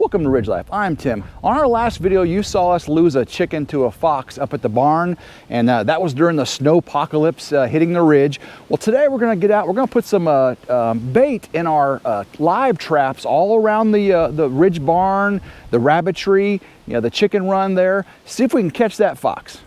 Welcome to Ridge Life. I'm Tim. On our last video, you saw us lose a chicken to a fox up at the barn, and that was during the snowpocalypse hitting the ridge. Well, today we're going to get out. We're going to put some bait in our live traps all around the ridge barn, the rabbitry, the chicken run there. See if we can catch that fox.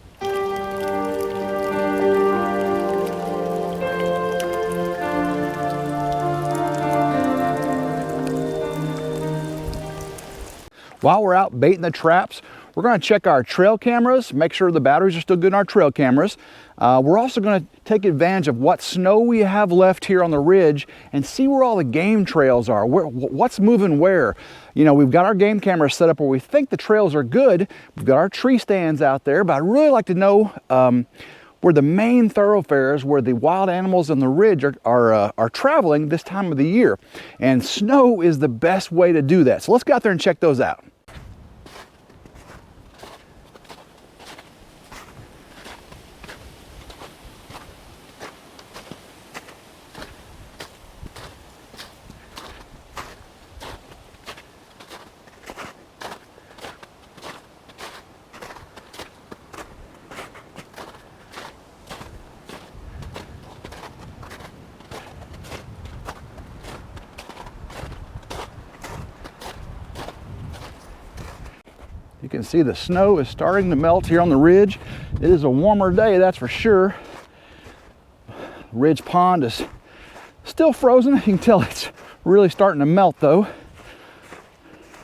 While we're out baiting the traps, we're going to check our trail cameras, make sure the batteries are still good in our trail cameras. We're also going to take advantage of what snow we have left here on the ridge and see where all the game trails are, what's moving where. We've got our game cameras set up where we think the trails are good. We've got our tree stands out there, but I'd really like to know where the main thoroughfares, where the wild animals on the ridge are traveling this time of the year. And snow is the best way to do that. So let's go out there and check those out. You can see the snow is starting to melt here on the ridge. It is a warmer day, that's for sure. Ridge pond is still frozen. You can tell it's really starting to melt though.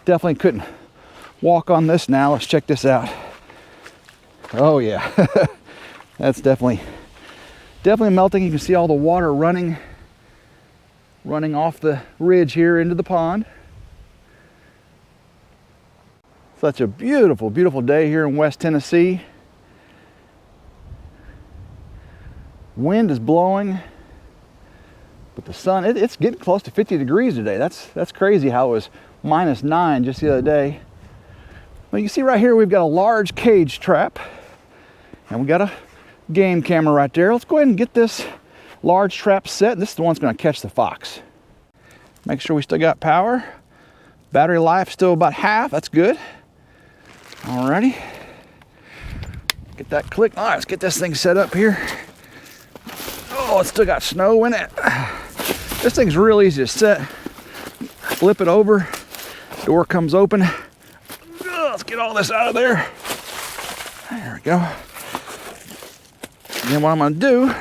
Definitely couldn't walk on this now. Let's check this out. Oh yeah, that's definitely melting. You can see all the water running off the ridge here into the pond. Such a beautiful, beautiful day here in West Tennessee. Wind is blowing, but the sun, it's getting close to 50 degrees today. That's crazy how it was -9 just the other day. Well, you can see right here we've got a large cage trap, and we got a game camera right there. Let's go ahead and get this large trap set, and this is the one that's going to catch the fox. Make sure we still got power. Battery life still about half. That's good. Alrighty, get that click. All right, let's get this thing set up here. Oh, it's still got snow in it. This thing's real easy to set. Flip it over, door comes open. Let's get all this out of there. There we go. And then what I'm gonna do,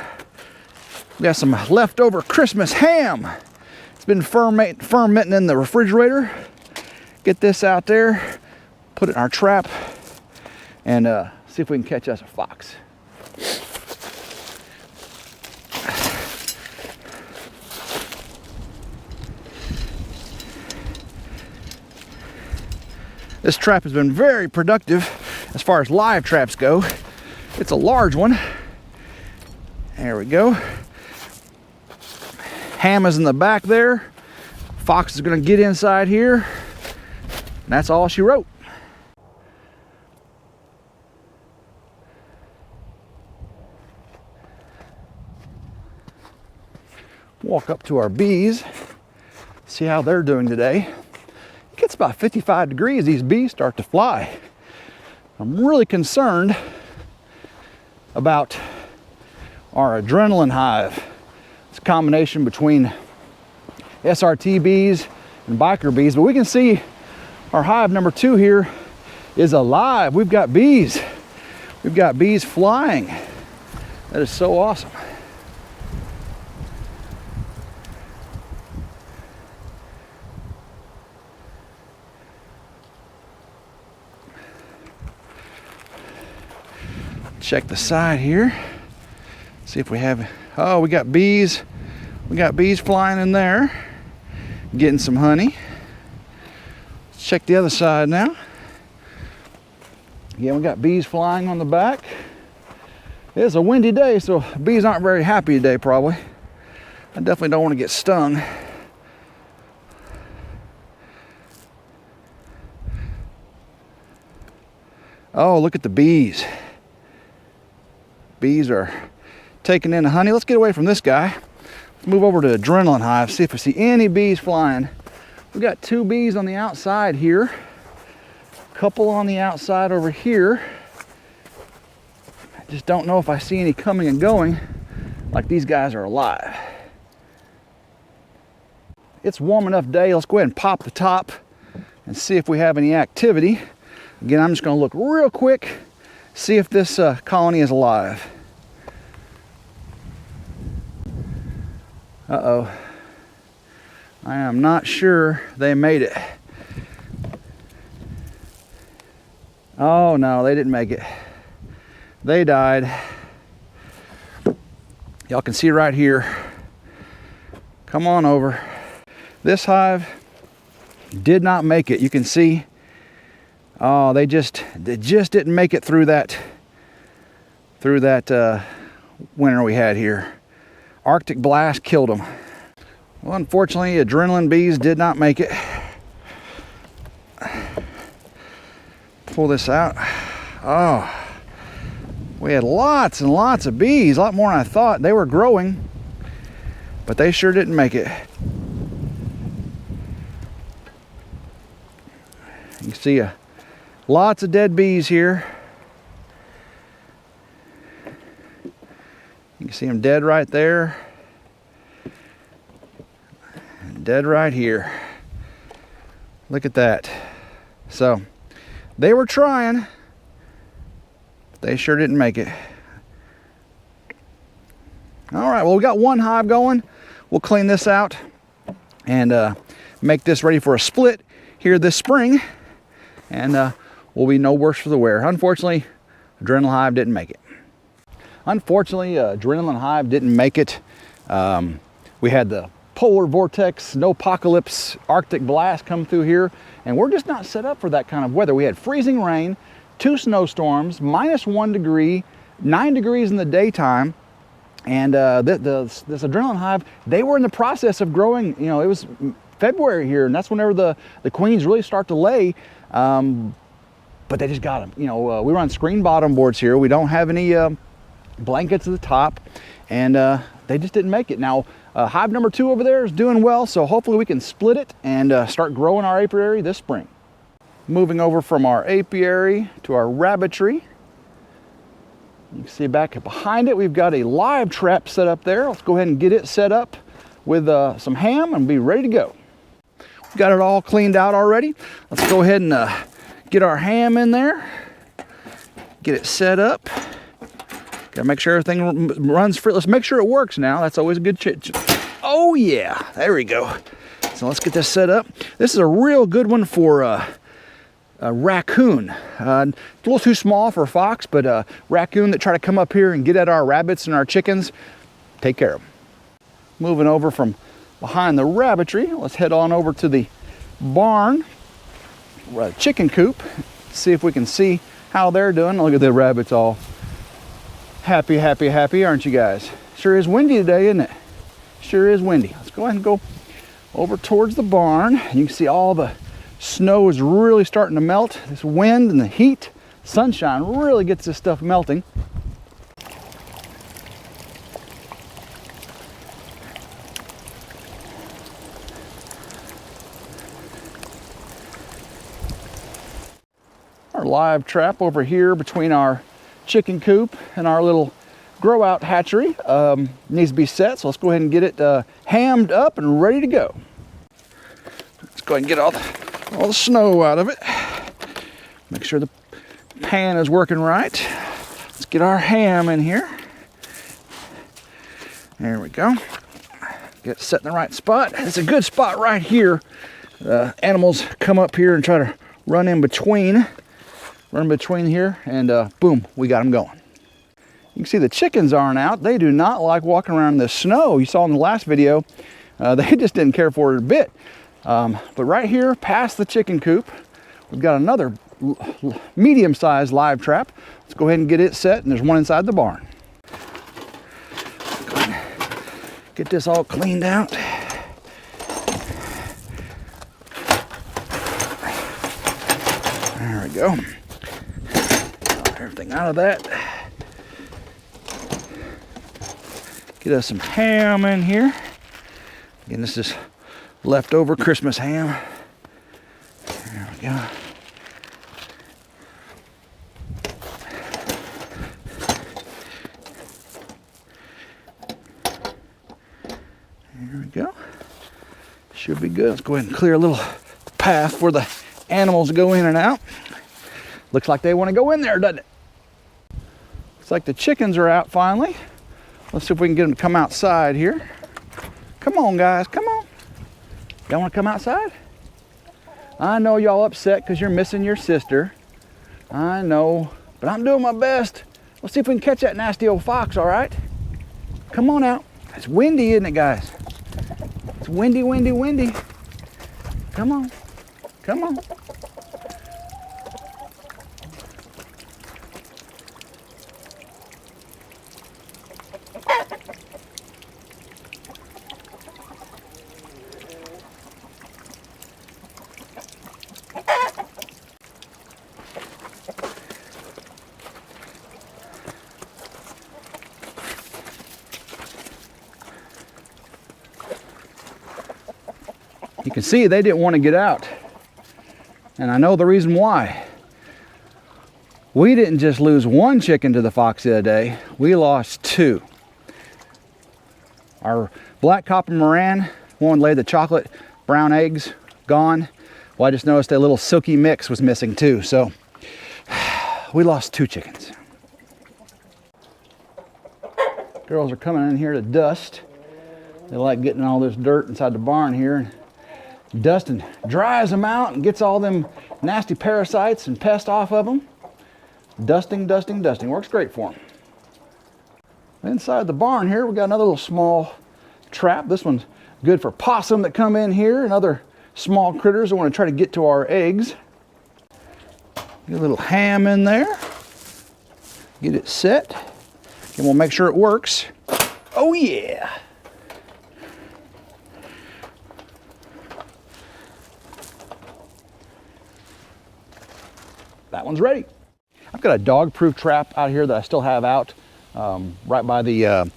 we got some leftover Christmas ham. It's been fermenting in the refrigerator. Get this out there. Put it in our trap and see if we can catch us a fox. This trap has been very productive as far as live traps go. It's a large one. There we go. Ham is in the back there. Fox is going to get inside here. And that's all she wrote. Walk up to our bees, see how they're doing today. It gets about 55 degrees, these bees start to fly. I'm really concerned about our adrenaline hive. It's a combination between SRT bees and biker bees, but we can see our hive number 2 here is alive. We've got bees. We've got bees flying. That is so awesome. Check the side here. See if we have, oh, we got bees. We got bees flying in there, getting some honey. Let's check the other side now. Yeah, we got bees flying on the back. It's a windy day, so bees aren't very happy today probably. I definitely don't want to get stung. Oh, look at the bees. Bees are taking in the honey. Let's get away from this guy. Let's move over to Adrenaline Hive, see if we see any bees flying. We've got 2 bees on the outside here. couple on the outside over here. I just don't know if I see any coming and going like these guys are alive. It's warm enough day. Let's go ahead and pop the top and see if we have any activity. Again, I'm just going to look real quick, see if this colony is alive. Uh-oh. I am not sure they made it. Oh no, they didn't make it. They died. Y'all can see right here. Come on over. This hive did not make it. You can see, oh, they just didn't make it through that winter we had here. Arctic blast killed them. Well, unfortunately, adrenaline bees did not make it. Pull this out. Oh, we had lots and lots of bees, a lot more than I thought. They were growing, but they sure didn't make it. You see lots of dead bees here. You can see them dead right there. And dead right here. Look at that. So, they were trying, but they sure didn't make it. All right, well, we got one hive going. We'll clean this out and make this ready for a split here this spring. And we'll be no worse for the wear. Unfortunately, Adrenaline Hive didn't make it. Unfortunately, Adrenaline Hive didn't make it. We had the polar vortex, snowpocalypse, Arctic blast come through here, and we're just not set up for that kind of weather. We had freezing rain, 2 snowstorms, -1 degree, 9 degrees in the daytime, and this Adrenaline Hive, they were in the process of growing. You know, it was February here, and that's whenever the queens really start to lay. But they just got them. You know, we run screen bottom boards here. We don't have any blankets at the top, and they just didn't make it. Now, hive number 2 over there is doing well, so hopefully we can split it and start growing our apiary this spring. Moving over from our apiary to our rabbitry. You can see back behind it, we've got a live trap set up there. Let's go ahead and get it set up with some ham and be ready to go. Got it all cleaned out already. Let's go ahead and get our ham in there. Get it set up. Gotta make sure everything runs free. Let's make sure it works now. That's always a good chit. Oh yeah, there we go. So let's get this set up. This is a real good one for a raccoon. A little too small for a fox, but a raccoon that try to come up here and get at our rabbits and our chickens, take care of them. Moving over from behind the rabbitry, let's head on over to the barn, chicken coop, see if we can see how they're doing. Look at the rabbits all happy, aren't you guys? Sure is windy today, isn't it? Sure is windy. Let's go ahead and go over towards the barn. You can see all the snow is really starting to melt. This wind and the heat, sunshine really gets this stuff melting. Our live trap over here between our chicken coop and our little grow out hatchery needs to be set, so let's go ahead and get it hammed up and ready to go. Let's go ahead and get all the snow out of it. Make sure the pan is working right. Let's get our ham in here. There we go. Get it set in the right spot. It's a good spot right here. Animals come up here and try to run in between here, and boom, we got them going. You can see the chickens aren't out. They do not like walking around in the snow. You saw in the last video, they just didn't care for it a bit. But right here, past the chicken coop, we've got another medium-sized live trap. Let's go ahead and get it set, and there's one inside the barn. Go ahead and get this all cleaned out. There we go. Everything out of that. Get us some ham in here. Again, this is leftover Christmas ham. There we go. Should be good. Let's go ahead and clear a little path for the animals to go in and out. Looks like they want to go in there, doesn't it? Looks like the chickens are out finally. Let's see if we can get them to come outside here. Come on, guys, come on. Y'all want to come outside? I know y'all upset because you're missing your sister. I know, but I'm doing my best. Let's see if we can catch that nasty old fox, all right? Come on out. It's windy, isn't it, guys? It's windy, windy, windy. Come on, come on. You can see they didn't want to get out. And I know the reason why. We didn't just lose one chicken to the fox the other day, we lost two. Our black copper Moran, one laid the chocolate brown eggs, gone. Well, I just noticed a little silky mix was missing too, so we lost two chickens. Girls are coming in here to dust. They like getting all this dirt inside the barn here. Dusting dries them out and gets all them nasty parasites and pests off of them. Dusting, dusting, dusting. Works great for them. Inside the barn here, we got another little small trap. This one's good for possum that come in here and other small critters that want to try to get to our eggs. Get a little ham in there. Get it set. And we'll make sure it works. Oh yeah. That one's ready. I've got a dog-proof trap out here that I still have out right by the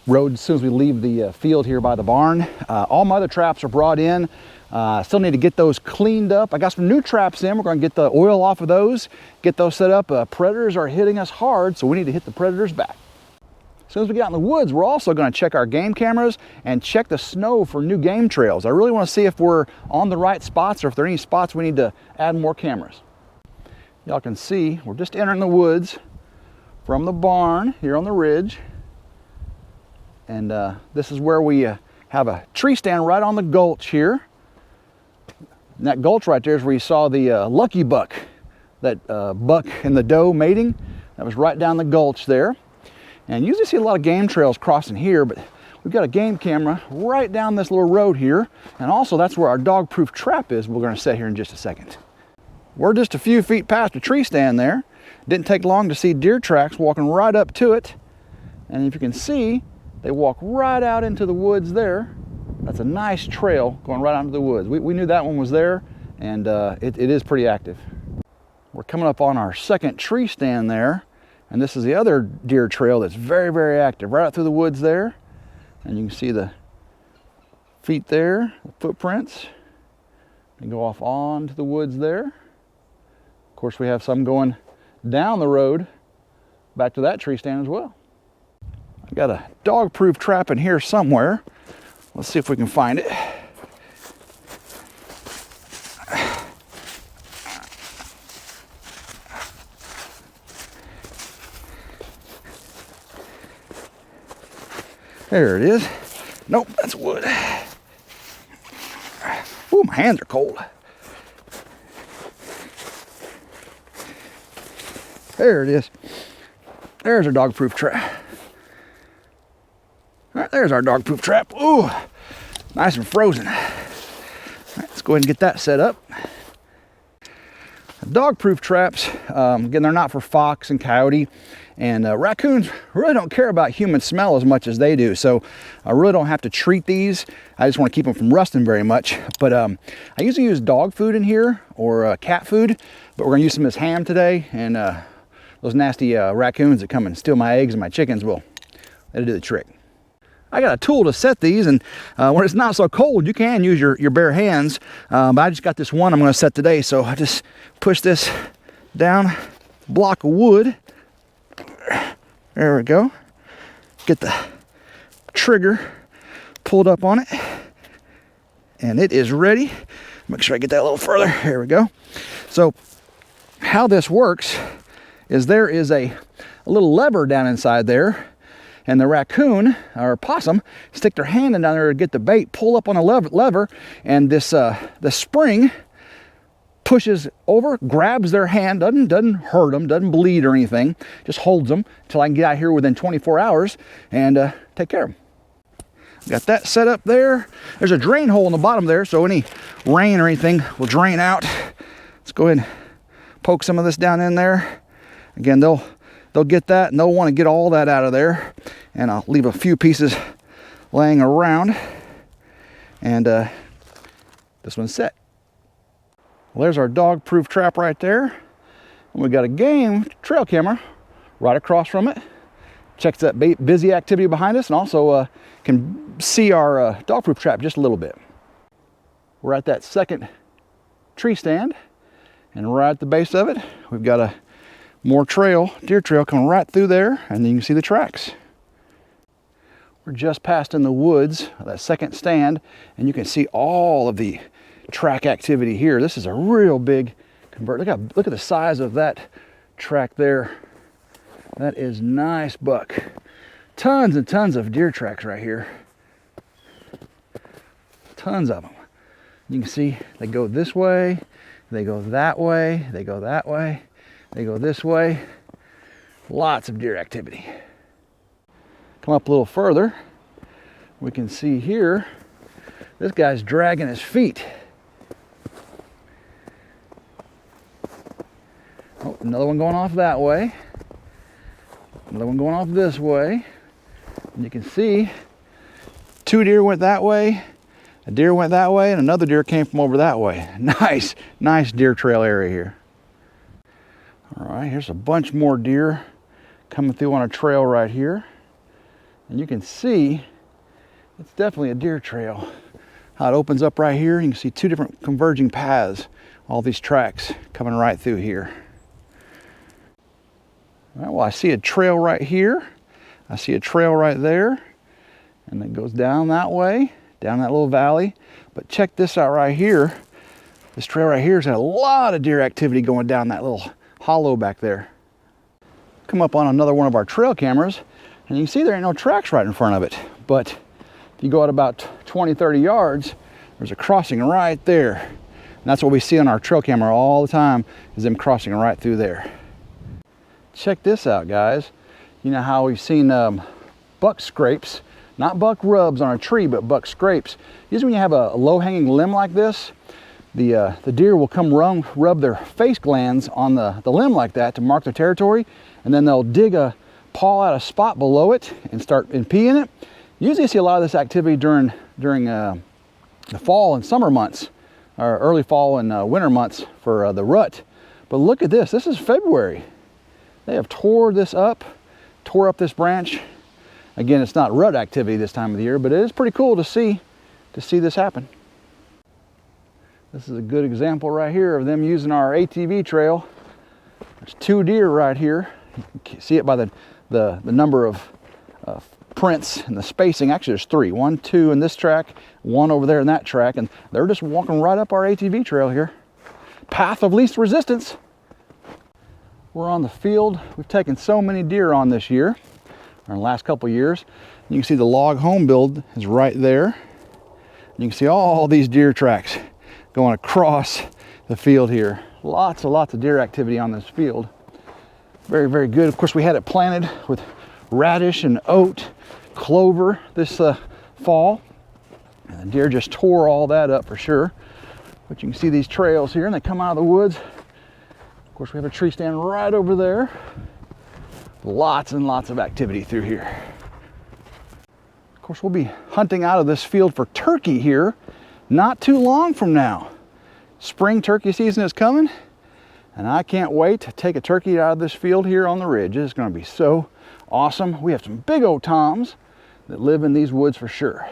road as soon as we leave the field here by the barn. All my other traps are brought in. Still need to get those cleaned up. I got some new traps in. We're going to get the oil off of those, get those set up. Predators are hitting us hard, so we need to hit the predators back. As soon as we get out in the woods, we're also going to check our game cameras and check the snow for new game trails. I really want to see if we're on the right spots or if there are any spots we need to add more cameras. Y'all can see we're just entering the woods from the barn here on the ridge. And this is where we have a tree stand right on the gulch here. And that gulch right there is where you saw the lucky buck, that buck and the doe mating. That was right down the gulch there. And you usually see a lot of game trails crossing here, but we've got a game camera right down this little road here. And also that's where our dog-proof trap is. We're going to set here in just a second. We're just a few feet past the tree stand there. Didn't take long to see deer tracks walking right up to it. And if you can see, they walk right out into the woods there. That's a nice trail going right out into the woods. We knew that one was there, and it is pretty active. We're coming up on our second tree stand there, and this is the other deer trail that's very, very active, right out through the woods there. And you can see the feet there, the footprints. And go off onto the woods there. Of course, we have some going down the road back to that tree stand as well. I've got a dog-proof trap in here somewhere. Let's see if we can find it. There it is. Nope, that's wood. Ooh, my hands are cold. There it is. There's our dog-proof trap. All right, there's our dog-proof trap. Ooh, nice and frozen. All right, let's go ahead and get that set up. Dog-proof traps, again, they're not for fox and coyote. And raccoons really don't care about human smell as much as they do. So I really don't have to treat these. I just want to keep them from rusting very much. But I usually use dog food in here or cat food. But we're going to use some as ham today. And those nasty raccoons that come and steal my eggs and my chickens will that'll do the trick. I got a tool to set these, and when it's not so cold, you can use your bare hands. But I just got this one I'm going to set today. So I just push this down, block of wood. There we go. Get the trigger pulled up on it. and it is ready. Make sure I get that a little further. Here we go. So how this works is there is a little lever down inside there, and the raccoon or possum stick their hand in down there to get the bait, pull up on a lever, and this the spring pushes over, grabs their hand, doesn't hurt them, doesn't bleed or anything, just holds them until I can get out here within 24 hours and take care of them. Got that set up there. There's a drain hole in the bottom there, so any rain or anything will drain out. Let's go ahead and poke some of this down in there. Again, they'll get that, and they'll want to get all that out of there. And I'll leave a few pieces laying around. And this one's set. Well, there's our dog-proof trap right there. And we got a game trail camera right across from it. Checks that busy activity behind us, and also can see our dog-proof trap just a little bit. We're at that second tree stand, and right at the base of it, we've got a more trail, deer trail coming right through there, and then you can see the tracks. We're just past in the woods, that second stand, and you can see all of the track activity here. This is a real big convert. Look at the size of that track there. That is nice buck. Tons and tons of deer tracks right here. Tons of them. You can see they go this way, they go that way, they go that way, they go this way. Lots of deer activity. Come up a little further. We can see here, this guy's dragging his feet. Oh, another one going off that way. Another one going off this way. And you can see 2 deer went that way, a deer went that way, and another deer came from over that way. Nice deer trail area here. All right, here's a bunch more deer coming through on a trail right here. And you can see it's definitely a deer trail. How it opens up right here, you can see 2 different converging paths, all these tracks coming right through here. All right, well, I see a trail right here. I see a trail right there, and it goes down that way, down that little valley. But check this out right here. This trail right here has got a lot of deer activity going down that little hollow back there. Come up on another one of our trail cameras, and you can see there ain't no tracks right in front of it. But if you go out about 20, 30 yards, there's a crossing right there. And that's what we see on our trail camera all the time, is them crossing right through there. Check this out, guys. You know how we've seen buck scrapes, not buck rubs on a tree, but buck scrapes. Usually when you have a low-hanging limb like this, the deer will come rub their face glands on the limb like that to mark their territory, and then they'll dig a paw out a spot below it and pee in it. Usually you see a lot of this activity during the fall and summer months, or early fall and winter months for the rut. But look at this. This is February. They have tore up this branch. Again, it's not rut activity this time of the year, but it is pretty cool to see this happen. This is a good example right here of them using our ATV trail. There's 2 deer right here. You can see it by the number of prints and the spacing. Actually, there's 3. 1, 2 in this track, 1 over there in that track, and they're just walking right up our ATV trail here. Path of least resistance. We're on the field. We've taken so many deer on this year, or in the last couple years. You can see the log home build is right there. You can see all these deer tracks going across the field here. Lots of deer activity on this field. Very, very good. Of course, we had it planted with radish and oat, clover this fall. And the deer just tore all that up for sure. But you can see these trails here, and they come out of the woods. Of course, we have a tree stand right over there. Lots and lots of activity through here. Of course, we'll be hunting out of this field for turkey here not too long from now. Spring turkey season is coming, and I can't wait to take a turkey out of this field here on the ridge. It's going to be so awesome. We have some big old toms that live in these woods for sure.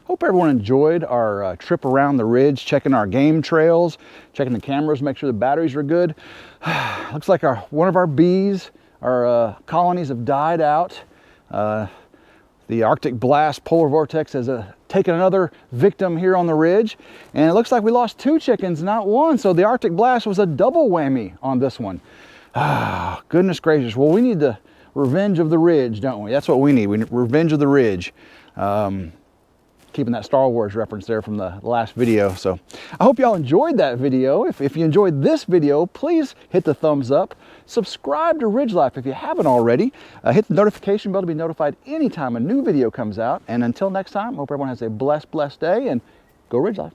Hope everyone enjoyed our trip around the ridge, checking our game trails, checking the cameras, make sure the batteries are good. Looks like one of our bees, our colonies have died out. The Arctic blast polar vortex has taken another victim here on the ridge, and it looks like we lost 2 chickens, not 1. So the Arctic blast was a double whammy on this one. Ah, goodness gracious. Well, we need the revenge of the ridge, don't we? That's what we need. We need revenge of the ridge. Keeping that Star Wars reference there from the last video. So I hope y'all enjoyed that video. If you enjoyed this video, please hit the thumbs up. Subscribe to Ridge Life if you haven't already. Hit the notification bell to be notified anytime a new video comes out. And until next time, I hope everyone has a blessed day, and go Ridge Life.